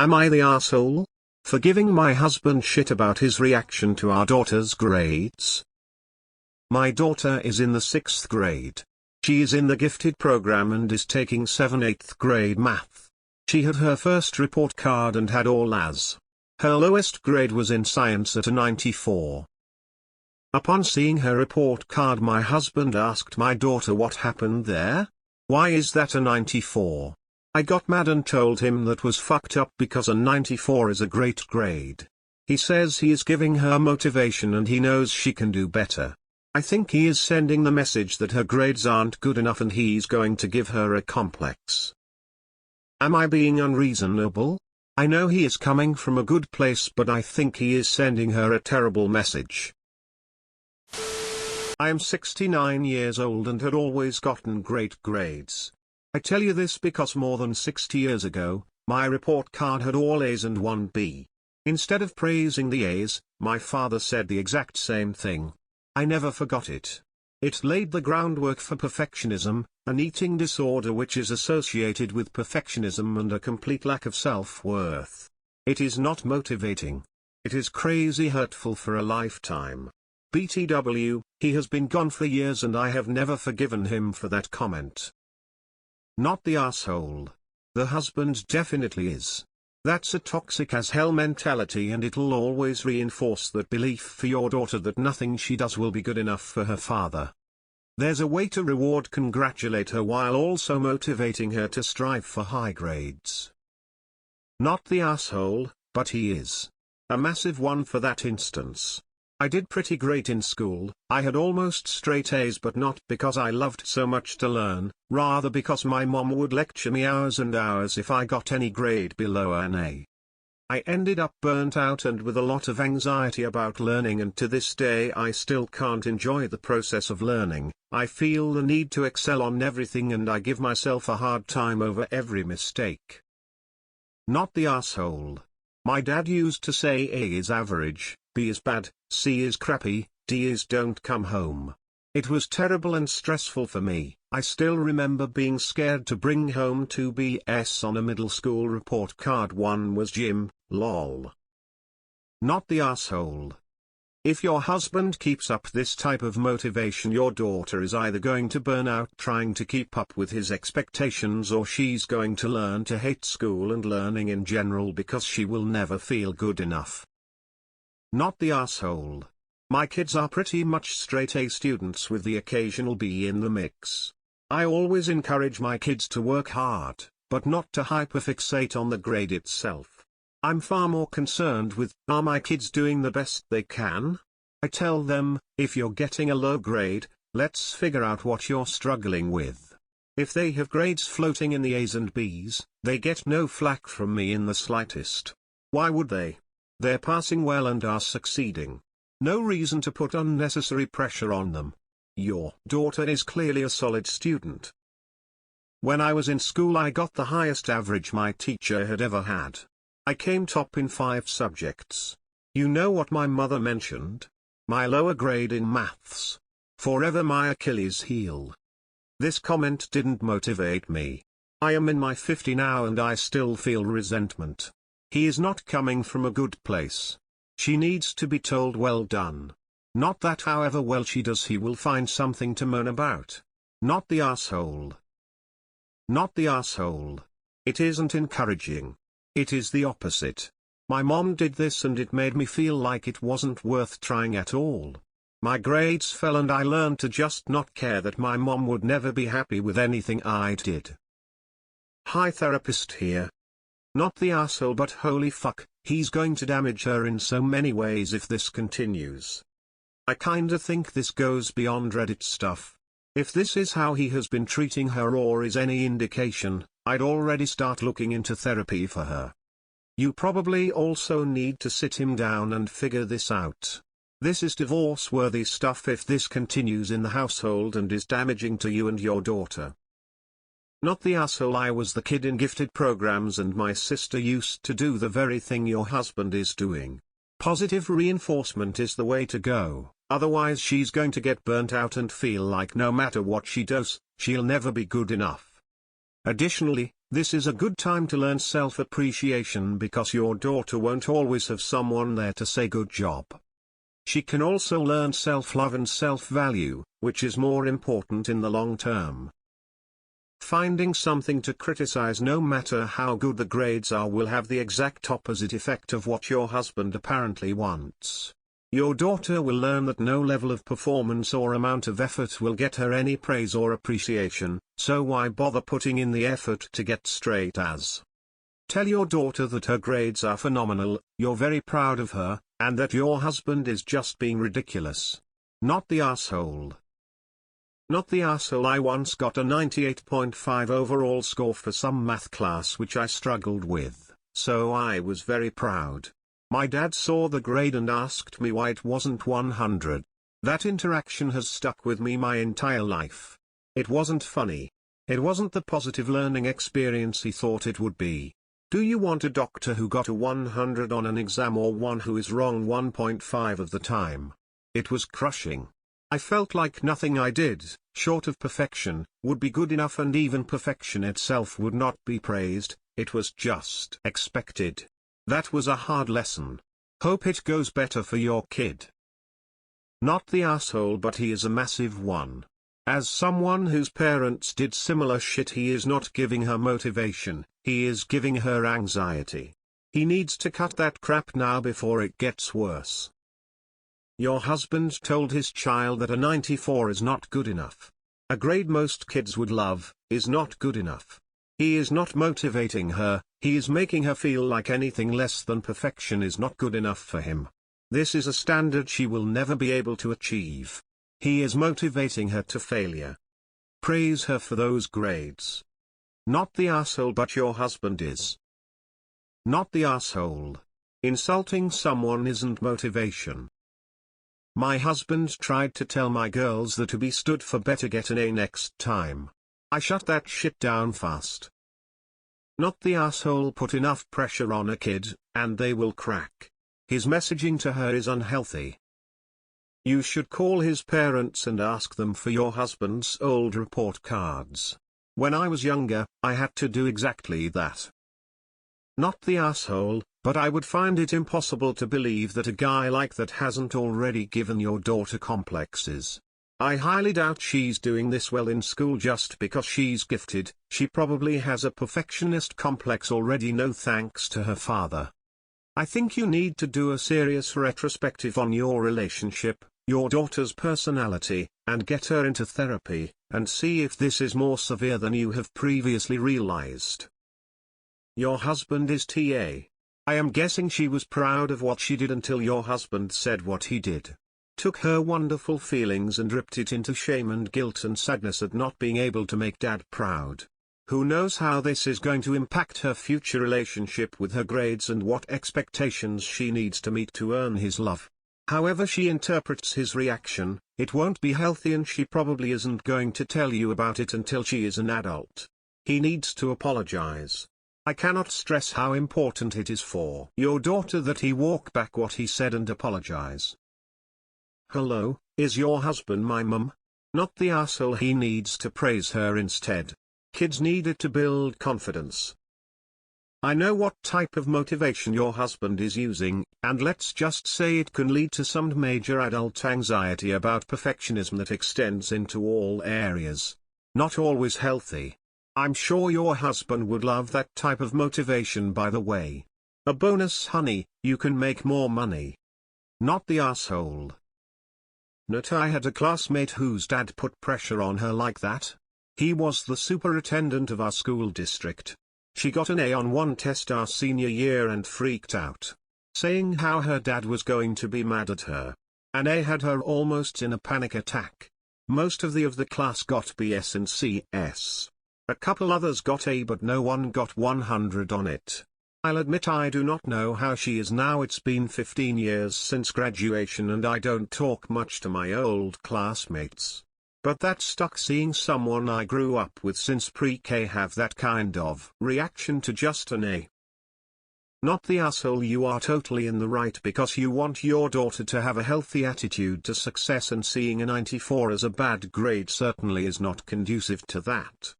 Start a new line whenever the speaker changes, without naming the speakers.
Am I the asshole for giving my husband shit about his reaction to our daughter's grades? My daughter is in the 6th grade. She is in the gifted program and is taking 8th grade math. She had her first report card and had all A's. Her lowest grade was in science at a 94. Upon seeing her report card, my husband asked my daughter what happened there. Why is that a 94? I got mad and told him that was fucked up because a 94 is a great grade. He says he is giving her motivation and he knows she can do better. I think he is sending the message that her grades aren't good enough and he's going to give her a complex. Am I being unreasonable? I know he is coming from a good place, but I think he is sending her a terrible message. I am 69 years old and had always gotten great grades. I tell you this because more than 60 years ago, my report card had all A's and 1 B. Instead of praising the A's, my father said the exact same thing. I never forgot it. It laid the groundwork for perfectionism, an eating disorder which is associated with perfectionism and a complete lack of self-worth. It is not motivating. It is crazy hurtful for a lifetime. BTW, he has been gone for years and I have never forgiven him for that comment. Not the asshole. The husband definitely is. That's a toxic as hell mentality and it'll always reinforce that belief for your daughter that nothing she does will be good enough for her father. There's a way to congratulate her while also motivating her to strive for high grades. Not the asshole, but he is. A massive one for that instance. I did pretty great in school. I had almost straight A's, but not because I loved so much to learn, rather because my mom would lecture me hours and hours if I got any grade below an A. I ended up burnt out and with a lot of anxiety about learning, and to this day I still can't enjoy the process of learning. I feel the need to excel on everything and I give myself a hard time over every mistake. Not the asshole. My dad used to say A is average, B is bad, C is crappy, D is don't come home. It was terrible and stressful for me. I still remember being scared to bring home 2 BS on a middle school report card. 1 was gym, lol. Not the asshole. If your husband keeps up this type of motivation, your daughter is either going to burn out trying to keep up with his expectations, or she's going to learn to hate school and learning in general because she will never feel good enough. Not the asshole. My kids are pretty much straight A students with the occasional B in the mix. I always encourage my kids to work hard, but not to hyperfixate on the grade itself. I'm far more concerned with, are my kids doing the best they can? I tell them, if you're getting a low grade, let's figure out what you're struggling with. If they have grades floating in the A's and B's, they get no flack from me in the slightest. Why would they? They're passing well and are succeeding. No reason to put unnecessary pressure on them. Your daughter is clearly a solid student. When I was in school, I got the highest average my teacher had ever had. I came top in 5 subjects. You know what my mother mentioned? My lower grade in maths. Forever my Achilles heel. This comment didn't motivate me. I am in my 50s now and I still feel resentment. He is not coming from a good place. She needs to be told well done. Not that however well she does he will find something to moan about. Not the asshole. Not the asshole. It isn't encouraging. It is the opposite. My mom did this and it made me feel like it wasn't worth trying at all. My grades fell and I learned to just not care that my mom would never be happy with anything I did. Hi, therapist here. Not the asshole, but holy fuck, he's going to damage her in so many ways if this continues. I kinda think this goes beyond Reddit stuff. If this is how he has been treating her or is any indication, I'd already start looking into therapy for her. You probably also need to sit him down and figure this out. This is divorce-worthy stuff if this continues in the household and is damaging to you and your daughter. Not the asshole. I was the kid in gifted programs and my sister used to do the very thing your husband is doing. Positive reinforcement is the way to go, otherwise she's going to get burnt out and feel like no matter what she does, she'll never be good enough. Additionally, This is a good time to learn self-appreciation because your daughter won't always have someone there to say good job. She can also learn self-love and self-value, which is more important in the long term. Finding something to criticize no matter how good the grades are will have the exact opposite effect of what your husband apparently wants. Your daughter will learn that no level of performance or amount of effort will get her any praise or appreciation, so why bother putting in the effort to get straight A's? Tell your daughter that her grades are phenomenal, you're very proud of her, and that your husband is just being ridiculous. Not the asshole. Not the asshole. I once got a 98.5 overall score for some math class which I struggled with, so I was very proud. My dad saw the grade and asked me why it wasn't 100. That interaction has stuck with me my entire life. It wasn't funny. It wasn't the positive learning experience he thought it would be. Do you want a doctor who got a 100 on an exam or one who is wrong 1.5 of the time? It was crushing. I felt like nothing I did, short of perfection, would be good enough, and even perfection itself would not be praised. It was just expected. That was a hard lesson. Hope it goes better for your kid. Not the asshole, but he is a massive one. As someone whose parents did similar shit, he is not giving her motivation, he is giving her anxiety. He needs to cut that crap now before it gets worse. Your husband told his child that a 94 is not good enough. A grade most kids would love, is not good enough. He is not motivating her, he is making her feel like anything less than perfection is not good enough for him. This is a standard she will never be able to achieve. He is motivating her to failure. Praise her for those grades. Not the asshole, but your husband is. Not the asshole. Insulting someone isn't motivation. My husband tried to tell my girls that to be stood for better get an A next time. I shut that shit down fast. Not the asshole. Put enough pressure on a kid, and they will crack. His messaging to her is unhealthy. You should call his parents and ask them for your husband's old report cards. When I was younger, I had to do exactly that. Not the asshole, but I would find it impossible to believe that a guy like that hasn't already given your daughter complexes. I highly doubt she's doing this well in school just because she's gifted. She probably has a perfectionist complex already, no thanks to her father. I think you need to do a serious retrospective on your relationship, your daughter's personality, and get her into therapy, and see if this is more severe than you have previously realized. Your husband is TA. I am guessing she was proud of what she did until your husband said what he did. Took her wonderful feelings and ripped it into shame and guilt and sadness at not being able to make dad proud. Who knows how this is going to impact her future relationship with her grades and what expectations she needs to meet to earn his love. However she interprets his reaction, it won't be healthy, and she probably isn't going to tell you about it until she is an adult. He needs to apologize. I cannot stress how important it is for your daughter that he walk back what he said and apologize. Hello, is your husband my mum? Not the asshole. He needs to praise her instead. Kids need it to build confidence. I know what type of motivation your husband is using, and let's just say it can lead to some major adult anxiety about perfectionism that extends into all areas. Not always healthy. I'm sure your husband would love that type of motivation, by the way. A bonus, honey, you can make more money. Not the asshole. Not I had a classmate whose dad put pressure on her like that. He was the superintendent of our school district. She got an A on one test our senior year and freaked out, saying how her dad was going to be mad at her. An A had her almost in a panic attack. Most of the class got BS and CS. A couple others got A, but no one got 100 on it. I'll admit I do not know how she is now. It's been 15 years since graduation and I don't talk much to my old classmates. But that stuck, seeing someone I grew up with since pre-K have that kind of reaction to just an A. Not the asshole. You are totally in the right because you want your daughter to have a healthy attitude to success, and seeing a 94 as a bad grade certainly is not conducive to that.